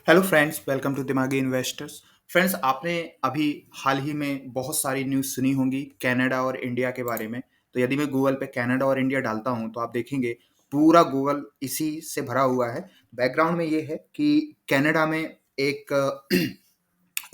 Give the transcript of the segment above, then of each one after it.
Hello friends, welcome to दिमागी investors. Friends, आपने अभी हाल ही में बहुत सारी न्यूज़ सुनी होंगी कनाडा और इंडिया के बारे में। तो यदि मैं गूगल पे कनाडा और इंडिया डालता हूं तो आप देखेंगे पूरा गूगल इसी से भरा हुआ है। बैकग्राउंड में ये है कि कनाडा में एक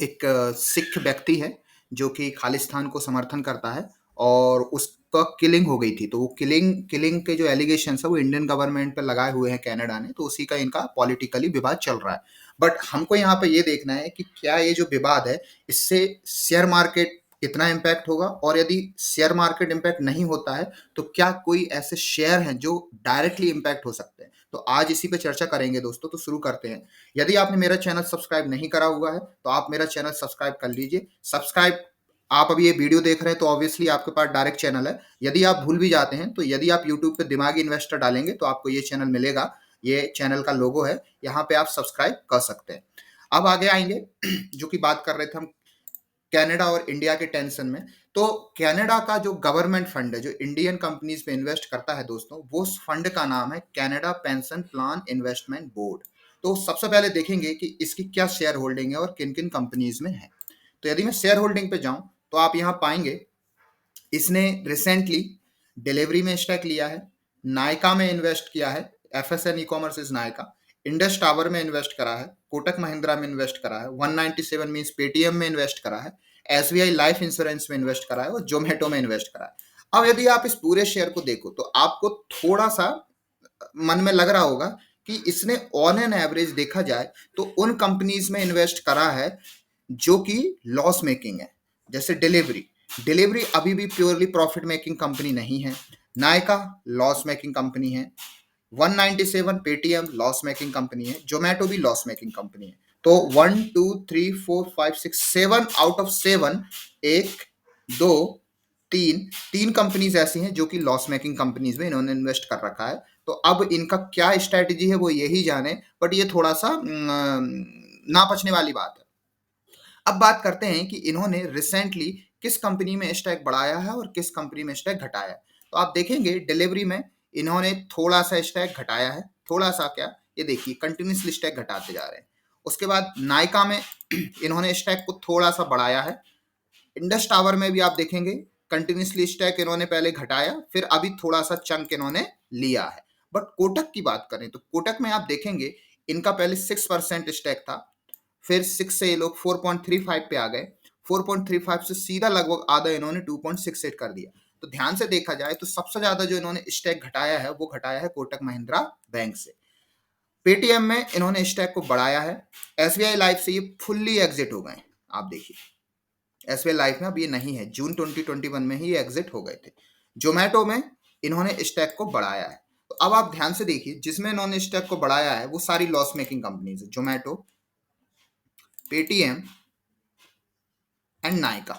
एक सिख व्यक्ति है जो कि खालिस्तान को समर्थन करता है और उसका किलिंग हो गई थी। तो वो किलिंग किलिंग के जो एलिगेशन है वो इंडियन गवर्नमेंट पे लगाए हुए हैं कनाडा ने, तो उसी का इनका पॉलिटिकली विवाद चल रहा है। बट हमको यहाँ पे ये देखना है कि क्या ये जो विवाद है इससे शेयर मार्केट कितना इम्पैक्ट होगा, और यदि शेयर मार्केट इम्पैक्ट नहीं होता है तो क्या कोई ऐसे शेयर हैं जो डायरेक्टली इम्पैक्ट हो सकते हैं। तो आज इसी पे चर्चा करेंगे दोस्तों, तो शुरू करते हैं। यदि आपने मेरा चैनल सब्सक्राइब नहीं करा हुआ है तो आप मेरा चैनल सब्सक्राइब कर लीजिए। सब्सक्राइब, आप अभी ये वीडियो देख रहे हैं तो ऑब्वियसली आपके पास डायरेक्ट चैनल है। यदि आप भूल भी जाते हैं तो यदि आप यूट्यूब पे दिमागी इन्वेस्टर डालेंगे तो आपको ये चैनल मिलेगा। ये चैनल का लोगो है, यहाँ पे आप सब्सक्राइब कर सकते हैं। अब आगे आएंगे जो कि बात कर रहे थे हम कनाडा और इंडिया के टेंशन में। तो कनाडा का जो गवर्नमेंट फंड है जो इंडियन कंपनीज पे इन्वेस्ट करता है दोस्तों, वो उस फंड का नाम है Canada pension plan investment board. तो सबसे पहले देखेंगे कि इसकी क्या शेयर होल्डिंग है और किन किन कंपनीज में है। तो यदि मैं शेयर होल्डिंग पे जाऊं तो आप यहाँ पाएंगे इसने रिसेंटली डिलीवरी में स्टॉक लिया है, नायका में इन्वेस्ट किया है, एफएसएन e commerce is Nykaa, Indus tower में इन्वेस्ट करा है, कोटक महिंद्रा में इन्वेस्ट करा है, 197 मींस पेटीएम में इन्वेस्ट करा है, एसबीआई लाइफ इंश्योरेंस में इन्वेस्ट करा है और जोमेटो में इन्वेस्ट करा है। अब यदि आप इस पूरे शेयर को देखो तो आपको थोड़ा सा मन में लग रहा होगा कि इसने ऑन एन एवरेज देखा जाए तो उन कंपनीज में इन्वेस्ट करा है जो कि लॉस मेकिंग है। जैसे डिलीवरी, डिलीवरी अभी भी प्योरली प्रॉफिट मेकिंग कंपनी नहीं है। नायका लॉस मेकिंग कंपनी है। 197 पेटीएम लॉस मेकिंग कंपनी है। जोमेटो भी लॉस मेकिंग कंपनी है। तो 1 2 3 4 5 6 7 आउट ऑफ 7, एक, दो, तीन तीन कंपनीज ऐसी हैं जो कि लॉस मेकिंग कंपनीज में इन्होंने इन्वेस्ट कर रखा है। तो अब इनका क्या स्ट्रेटेजी है वो यही जाने, बट ये थोड़ा सा नापचने वाली बात है। अब बात करते हैं कि इन्होंने रिसेंटली किस कंपनी में स्टॉक बढ़ाया है और किस कंपनी में स्टॉक घटाया है। तो आप देखेंगे डिलीवरी में इन्होंने थोड़ा सा स्टॉक घटाया है। थोड़ा सा क्या, ये देखिए कंटिन्यूसली स्टॉक घटाते जा रहे हैं। उसके बाद नायका में इन्होंने स्टॉक को थोड़ा सा बढ़ाया है। इंडस टावर में भी आप देखेंगे कंटिन्यूसली स्टॉक इन्होंने पहले घटाया, फिर अभी थोड़ा सा चंक इन्होंने लिया है। बट कोटक की बात करें तो कोटक में आप देखेंगे इनका पहले 6% स्टॉक था, फिर 6 से ये लोग 4.35 पे आ गए। 4.35 से सीधा लगभग आधा इन्होंने 2.68 कर दिया। तो ध्यान से देखा जाए तो सबसे ज्यादा जो इन्होंने स्टॉक घटाया है वो घटाया है कोटक महिंद्रा बैंक से। पेटीएम में इन्होंने स्टॉक को बढ़ाया है। एसबीआई लाइफ से ये फुल्ली एग्जिट हो गए। आप देखिए एसबीआई लाइफ में अब ये नहीं है, जून 2021 में ही ये एग्जिट हो गए थे। जोमेटो में इन्होंने स्टॉक को बढ़ाया है। तो अब आप ध्यान से देखिए जिसमें इन्होंने स्टॉक को बढ़ाया है वो सारी लॉस मेकिंग कंपनीज है, जोमेटो, पेटीएम एंड नायका।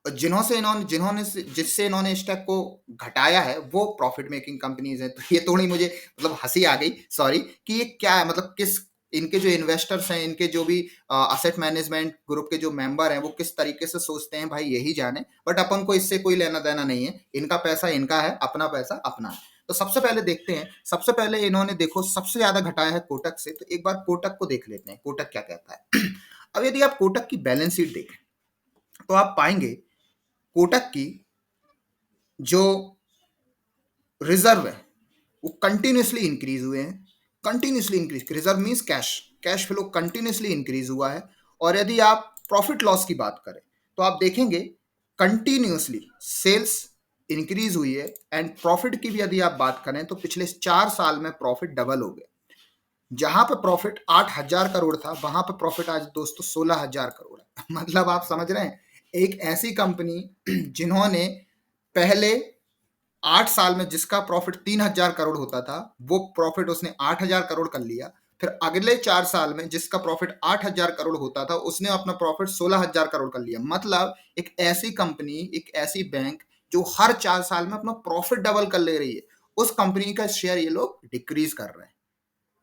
और जिससे इन्होंने स्टॉक को घटाया है वो प्रॉफिट मेकिंग कंपनीज है। तो ये थोड़ी मुझे मतलब हंसी आ गई, सॉरी, कि ये क्या है, मतलब किस इनके जो इन्वेस्टर्स हैं, इनके जो भी असेट मैनेजमेंट ग्रुप के जो मेंबर हैं वो किस तरीके से सोचते हैं, भाई यही जाने। बट अपन को इससे कोई लेना देना नहीं है, इनका पैसा इनका है, अपना पैसा अपना है। तो सबसे पहले देखते हैं, सबसे पहले इन्होंने देखो सबसे ज्यादा घटाया है कोटक से। तो एक बार कोटक को देख लेते हैं कोटक क्या कहता है। अब यदि आप कोटक की बैलेंस शीट देखें तो आप पाएंगे कोटक की जो रिजर्व है वो कंटिन्यूसली इंक्रीज हुए हैं। Continuously increase, reserve means cash, cash flow continuously increase हुआ है। और यदि आप प्रॉफिट लॉस की बात करें तो आप देखेंगे कंटिन्यूसली सेल्स इंक्रीज हुई है। एंड प्रॉफिट की भी यदि आप बात करें तो पिछले 4 साल में प्रॉफिट डबल हो गए। जहां पे प्रॉफिट 8,000 करोड़ था वहां पे प्रॉफिट आज दोस्तों 16,000 करोड़ है। मतलब आप समझ रहे हैं, एक ऐसी कंपनी जिन्होंने पहले 8 साल में जिसका प्रॉफिट 3,000 करोड़ होता था वो प्रॉफिट उसने 8,000 करोड़ कर लिया। फिर अगले 4 साल में जिसका प्रॉफिट 8,000 करोड़ होता था उसने अपना प्रॉफिट 16,000 करोड़ कर लिया। मतलब एक ऐसी कंपनी, एक ऐसी बैंक जो हर 4 साल में अपना प्रॉफिट डबल कर ले रही है, उस कंपनी का शेयर ये लोग डिक्रीज कर रहे हैं,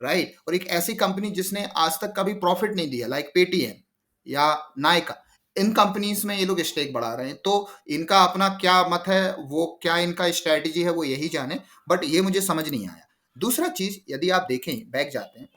राइट। और एक ऐसी कंपनी जिसने आज तक कभी प्रॉफिट नहीं दिया, लाइक पेटीएम या नायका, इन कंपनीज में ये लोग स्टेक बढ़ा रहे हैं। तो इनका अपना क्या मत है, वो क्या इनका स्ट्रेटेजी है वो यही जाने, बट ये मुझे समझ नहीं आया। दूसरा चीज यदि आप देखें, बैक जाते हैं,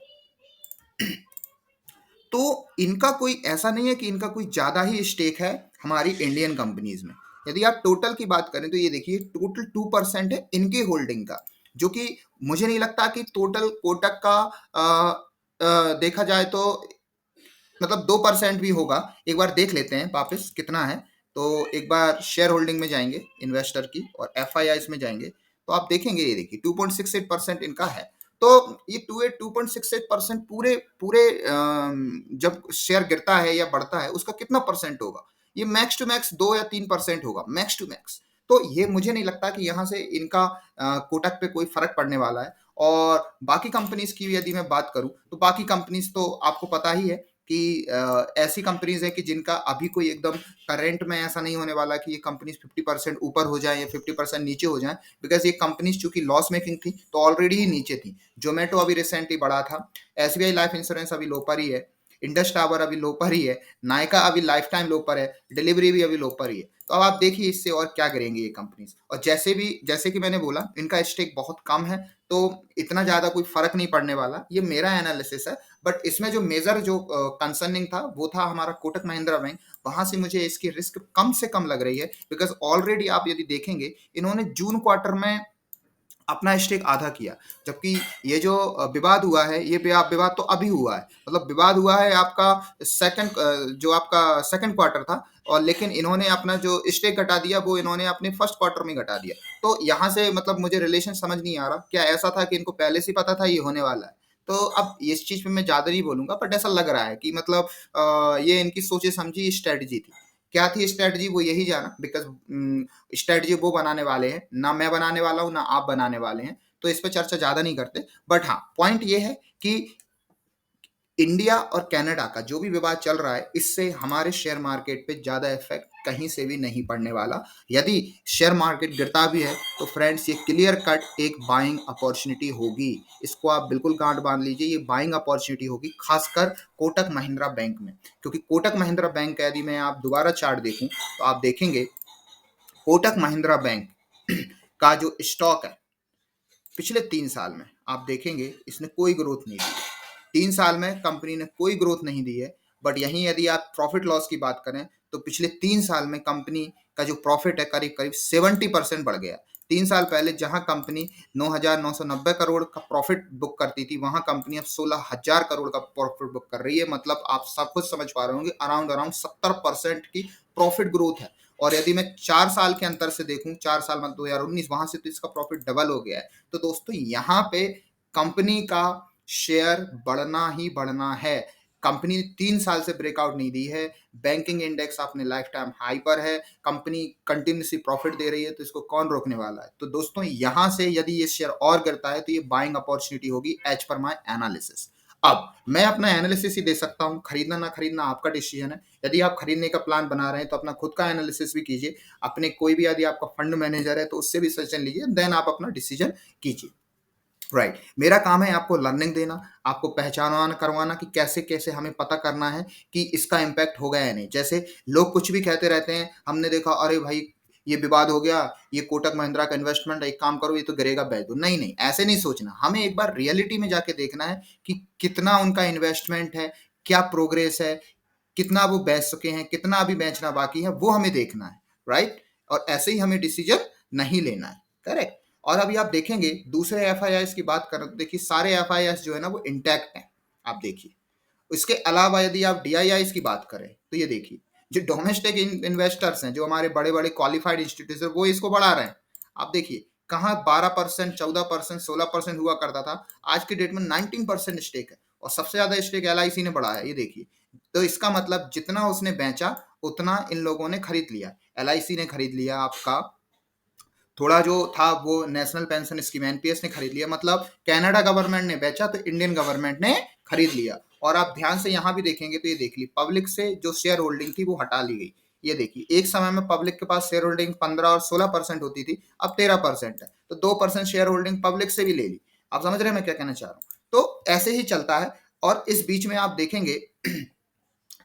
तो इनका कोई ऐसा नहीं है कि इनका कोई ज़्यादा ही स्टेक है हमारी इंडियन कंपनीज में। यदि आप टोटल की बात करें तो ये देखिए टोटल 2% है इनके होल्डिंग का, जो कि मुझे नहीं लगता कि टोटल कोटक का देखा जाए तो मतलब 2% भी होगा। एक बार देख लेते हैं वापस कितना है। तो एक बार शेयर होल्डिंग में जाएंगे इन्वेस्टर की और एफ आई आई में जाएंगे, तो आप देखेंगे ये देखिए 2.68% इनका है। तो ये 2.68% पूरे पूरे जब शेयर गिरता है या बढ़ता है उसका कितना परसेंट होगा? ये मैक्स टू मैक्स 2 या 3% होगा, मैक्स टू मैक्स। तो ये मुझे नहीं लगता कि यहाँ से इनका कोटक पे कोई फर्क पड़ने वाला है। और बाकी कंपनीज की यदि मैं बात करूं तो बाकी कंपनीज तो आपको पता ही है कि ऐसी कंपनीज है कि जिनका अभी कोई एकदम करंट में ऐसा नहीं होने वाला कि ये कंपनीज 50% ऊपर हो जाए या 50% नीचे हो जाए, बिकॉज ये कंपनीज चूंकि लॉस मेकिंग थी तो ऑलरेडी ही नीचे थी। जोमेटो अभी रिसेंटली बढ़ा था, एसबीआई लाइफ इंश्योरेंस अभी लो पर ही है, इंडस टावर अभी लो पर ही है, नायका अभी लाइफ टाइम लो पर है, डिलीवरी भी अभी लो पर ही है। तो अब आप देखिए इससे और क्या करेंगे ये कंपनीज। और जैसे कि मैंने बोला इनका स्टेक बहुत कम है, तो इतना ज्यादा कोई फर्क नहीं पड़ने वाला, ये मेरा एनालिसिस है। बट इसमें जो मेजर जो कंसर्निंग था वो था हमारा कोटक महिंद्रा बैंक। वहां से मुझे इसकी रिस्क कम से कम लग रही है, बिकॉज ऑलरेडी आप यदि देखेंगे इन्होंने जून क्वार्टर में अपना स्टेक आधा किया, जबकि ये जो विवाद हुआ है ये विवाद तो अभी हुआ है, मतलब विवाद हुआ है आपका सेकंड जो आपका सेकंड क्वार्टर था, और लेकिन इन्होंने अपना जो स्टेक घटा दिया वो इन्होंने अपने फर्स्ट क्वार्टर में घटा दिया। तो यहाँ से मतलब मुझे रिलेशन समझ नहीं आ रहा, क्या ऐसा था कि इनको पहले से पता था ये होने वाला है? तो अब इस चीज पे मैं ज्यादा नहीं बोलूंगा, बट ऐसा लग रहा है कि मतलब ये इनकी सोचे समझी स्ट्रेटजी थी। क्या थी स्ट्रेटजी वो यही जाना, बिकॉज स्ट्रेटजी वो बनाने वाले हैं, ना मैं बनाने वाला हूँ ना आप बनाने वाले हैं, तो इस पर चर्चा ज्यादा नहीं करते। बट हाँ पॉइंट ये है कि इंडिया और कनाडा का जो भी विवाद चल रहा है इससे हमारे शेयर मार्केट पे ज्यादा इफेक्ट कहीं से भी नहीं पड़ने वाला। यदि शेयर मार्केट गिरता भी है तो फ्रेंड्स ये क्लियर कट एक बाइंग अपॉर्चुनिटी होगी, इसको आप बिल्कुल गांठ बांध लीजिए, ये बाइंग अपॉर्चुनिटी होगी खासकर कोटक महिंद्रा बैंक में। क्योंकि कोटक महिंद्रा बैंक का यदि मैं आप दोबारा चार्ट देखूं तो आप देखेंगे कोटक महिंद्रा बैंक का जो स्टॉक है पिछले 3 साल में आप देखेंगे इसने कोई ग्रोथ नहीं दी है। 3 साल में कंपनी ने कोई ग्रोथ नहीं दी है। बट यहीं यदि आप प्रॉफिट लॉस की बात करें तो पिछले 3 साल में कंपनी का जो प्रॉफिट है करीब करीब 70% बढ़ गया। 3 साल पहले जहां कंपनी 9,990 करोड़ का प्रॉफिट बुक करती थी वहां कंपनी अब 16,000 करोड़ का प्रॉफिट बुक कर रही है। मतलब आप सब कुछ समझ पा रहे होंगे, अराउंड अराउंड 70% की प्रॉफिट ग्रोथ है। और यदि मैं 4 साल के अंतर से देखूं, 4 साल मतलब 2019, वहां से तो इसका प्रॉफिट डबल हो गया है। तो दोस्तों यहाँ पे कंपनी का शेयर बढ़ना ही बढ़ना है। कंपनी 3 साल से ब्रेकआउट नहीं दी है, बैंकिंग इंडेक्स अपने लाइफ टाइम हाई पर है, कंपनी कंटिन्यूसली प्रॉफिट दे रही है, तो इसको कौन रोकने वाला है? तो दोस्तों यहां से यदि ये शेयर और गिरता है तो ये बाइंग अपॉर्चुनिटी होगी एज पर माय एनालिसिस। अब मैं अपना एनालिसिस ही दे सकता हूं, खरीदना ना खरीदना आपका डिसीजन है। यदि आप खरीदने का प्लान बना रहे हैं तो अपना खुद का एनालिसिस भी कीजिए, अपने कोई भी यदि आपका फंड मैनेजर है तो उससे भी सजेशन लीजिए, देन आप अपना डिसीजन कीजिए। राइट मेरा काम है आपको लर्निंग देना, आपको पहचान करवाना कि कैसे कैसे हमें पता करना है कि इसका इम्पैक्ट होगा या नहीं। जैसे लोग कुछ भी कहते रहते हैं, हमने देखा अरे भाई ये विवाद हो गया, ये कोटक महिंद्रा का इन्वेस्टमेंट, एक काम करो ये तो गिरेगा बेच दो। नहीं नहीं, ऐसे नहीं सोचना, हमें एक बार रियलिटी में जाके देखना है कि कितना उनका इन्वेस्टमेंट है, क्या प्रोग्रेस है, कितना वो बेच सके हैं, कितना अभी बेचना बाकी है, वो हमें देखना है। राइट और ऐसे ही हमें डिसीजन नहीं लेना है। करेक्ट। और अभी आप देखेंगे दूसरे एफ की बात करें तो देखिए सारे एफ जो है ना वो इंटैक्ट हैं। आप देखिए इसके अलावा यदि आप डी की बात करें तो ये देखिए जो डोमेस्टिक इन्वेस्टर्स हैं, जो हमारे बड़े बड़े क्वालिफाइड इंस्टीट्यूट है, वो इसको बढ़ा रहे हैं। आप देखिए कहाँ 12%, 14%, 16% हुआ करता था, आज के डेट में 19% स्टेक है। और सबसे ज्यादा स्टेक एल ने बढ़ाया, ये देखिए। तो इसका मतलब जितना उसने बेचा उतना इन लोगों ने खरीद लिया। एल ने खरीद लिया आपका, थोड़ा जो था वो नेशनल पेंशन स्कीम एनपीएस ने खरीद लिया। मतलब कनाडा गवर्नमेंट ने बेचा तो इंडियन गवर्नमेंट ने खरीद लिया। और आप ध्यान से यहाँ भी देखेंगे तो ये देख ली पब्लिक से जो शेयर होल्डिंग थी वो हटा ली गई। ये देखिए एक समय में पब्लिक के पास शेयर होल्डिंग 15 और 16% होती थी, अब 13% है। तो 2% शेयर होल्डिंग पब्लिक से भी ले ली। आप समझ रहे हैं मैं क्या कहना चाह रहा हूँ? तो ऐसे ही चलता है। और इस बीच में आप देखेंगे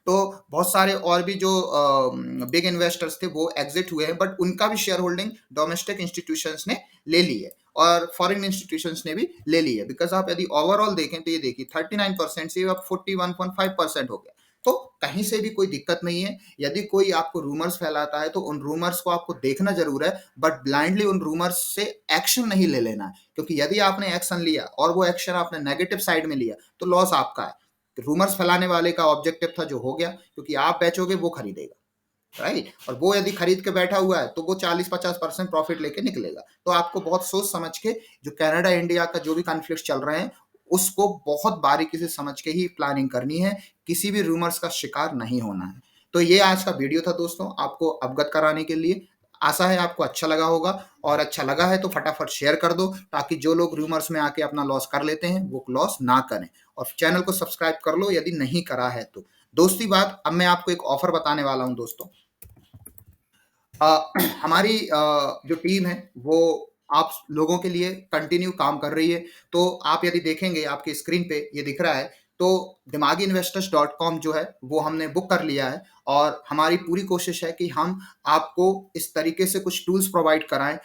तो बहुत सारे और भी जो बिग इन्वेस्टर्स थे वो एग्जिट हुए हैं, बट उनका भी शेयर होल्डिंग डोमेस्टिक इंस्टीट्यूशंस ने ले ली है। और फॉरेन इंस्टीट्यूशंस ने भी ले ली है। बिकॉज आप यदि ओवरऑल देखें तो ये देखिए 39% से अब 41.5% हो गया। तो कहीं से भी कोई दिक्कत नहीं है। यदि कोई आपको रूमर्स फैलाता है तो उन रूमर्स को आपको देखना जरूर है, बट ब्लाइंडली उन रूमर्स से एक्शन नहीं ले लेना है। क्योंकि यदि आपने एक्शन लिया और वो एक्शन आपने नेगेटिव साइड में लिया तो लॉस आपका है। रूमर्स फैलाने वाले का ऑब्जेक्टिव था जो हो गया, क्योंकि आप बेचोगे वो खरीदेगा, राइट। और वो यदि खरीद के बैठा हुआ है तो वो 40-50% प्रॉफिट लेके निकलेगा। तो आपको बहुत सोच समझ के जो कनाडा इंडिया का जो भी कॉन्फ्लिक्ट चल रहे हैं उसको बहुत बारीकी से समझ के ही प्लानिंग करनी है, किसी भी रूमर्स का शिकार नहीं होना है। तो ये आज का वीडियो था दोस्तों, आपको अवगत कराने के लिए। आशा है आपको अच्छा लगा होगा, और अच्छा लगा है तो फटाफट शेयर कर दो ताकि जो लोग रूमर्स में आके अपना लॉस कर लेते हैं वो लॉस ना करें। और चैनल को सब्सक्राइब कर लो यदि नहीं करा है तो। दोस्ती बात, अब मैं आपको एक ऑफर बताने वाला हूं दोस्तों। हमारी जो टीम है वो आप लोगों के लिए कंटिन्यू काम कर रही है। तो आप यदि देखेंगे आपकी स्क्रीन पे ये दिख रहा है, तो दिमागी इन्वेस्टर्स डॉट कॉम जो है वो हमने बुक कर लिया है। और हमारी पूरी कोशिश है कि हम आपको इस तरीके से कुछ टूल्स प्रोवाइड कराएं,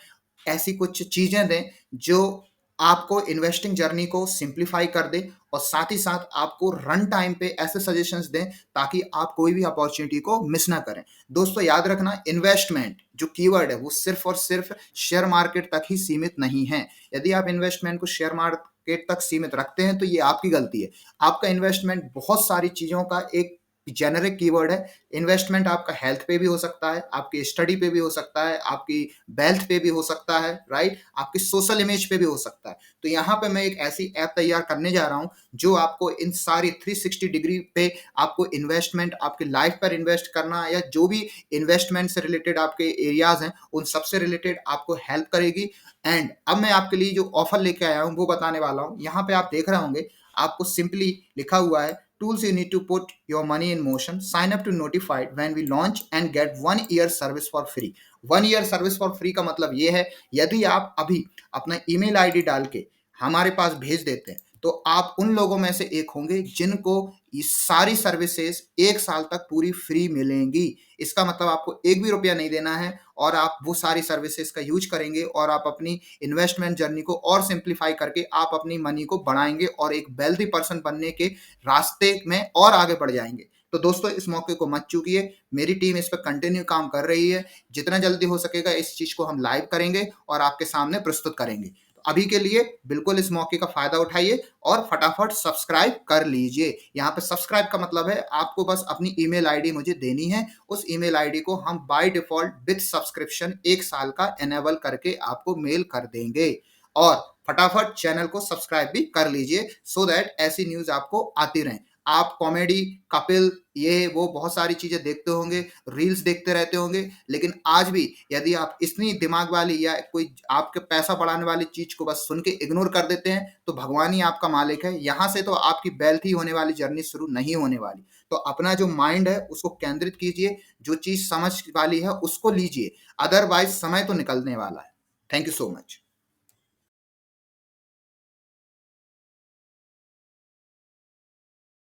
ऐसी कुछ चीजें दें जो आपको इन्वेस्टिंग जर्नी को सिंप्लीफाई कर दे, और साथ ही साथ आपको रन टाइम पे ऐसे सजेशंस दें ताकि आप कोई भी अपॉर्चुनिटी को मिस ना करें। दोस्तों याद रखना, इन्वेस्टमेंट जो कीवर्ड है वो सिर्फ और सिर्फ शेयर मार्केट तक ही सीमित नहीं है। यदि आप इन्वेस्टमेंट को शेयर मार्केट तक सीमित रखते हैं तो ये आपकी गलती है। आपका इन्वेस्टमेंट बहुत सारी चीजों का एक जेनेरिक कीवर्ड है। इन्वेस्टमेंट आपका हेल्थ पे भी हो सकता है, आपकी स्टडी पे भी हो सकता है, आपकी वेल्थ पे भी हो सकता है, राइट, आपकी सोशल इमेज पे भी हो सकता है। तो यहाँ पे मैं एक ऐसी ऐप तैयार करने जा रहा हूँ जो आपको इन सारी 360 डिग्री पे आपको इन्वेस्टमेंट, आपकी लाइफ पर इन्वेस्ट करना या जो भी इन्वेस्टमेंट से रिलेटेड आपके एरियाज हैं उन सबसे रिलेटेड आपको हेल्प करेगी। एंड अब मैं आपके लिए जो ऑफर लेके आया हूँ वो बताने वाला हूँ। यहाँ पे आप देख रहे होंगे, आपको सिंपली लिखा हुआ है tools you need to put your money in motion, sign up to notified when we launch and get 1 year service for free। 1 year service for free का मतलब ये है, यदि आप अभी अपना ईमेल आईडी डाल के हमारे पास भेज देते हैं तो आप उन लोगों में से एक होंगे जिनको ये सारी सर्विसेज 1 साल तक पूरी फ्री मिलेंगी। इसका मतलब आपको एक भी रुपया नहीं देना है और आप वो सारी सर्विसेज का यूज करेंगे और आप अपनी इन्वेस्टमेंट जर्नी को और सिंप्लीफाई करके आप अपनी मनी को बढ़ाएंगे और एक वेल्दी पर्सन बनने के रास्ते में और आगे बढ़ जाएंगे। तो दोस्तों इस मौके को मत चूकिए, मेरी टीम इस पर कंटिन्यू काम कर रही है। जितना जल्दी हो सकेगा इस चीज को हम लाइव करेंगे और आपके सामने प्रस्तुत करेंगे। तो अभी के लिए बिल्कुल इस मौके का फायदा उठाइए और फटाफट सब्सक्राइब कर लीजिए। यहाँ पे सब्सक्राइब का मतलब है आपको बस अपनी ईमेल आईडी मुझे देनी है, उस ईमेल आईडी को हम बाय डिफॉल्ट विद सब्सक्रिप्शन 1 साल का एनेबल करके आपको मेल कर देंगे। और फटाफट चैनल को सब्सक्राइब भी कर लीजिए सो दैट ऐसी न्यूज आपको आती रहे। आप कॉमेडी, कपिल, ये वो बहुत सारी चीजें देखते होंगे, रील्स देखते रहते होंगे, लेकिन आज भी यदि आप इतनी दिमाग वाली या कोई आपके पैसा बढ़ाने वाली चीज को बस सुन के इग्नोर कर देते हैं तो भगवान ही आपका मालिक है। यहां से तो आपकी वेल्थी होने वाली जर्नी शुरू नहीं होने वाली। तो अपना जो माइंड है उसको केंद्रित कीजिए, जो चीज समझ वाली है उसको लीजिए, अदरवाइज समय तो निकलने वाला है। Thank you so much.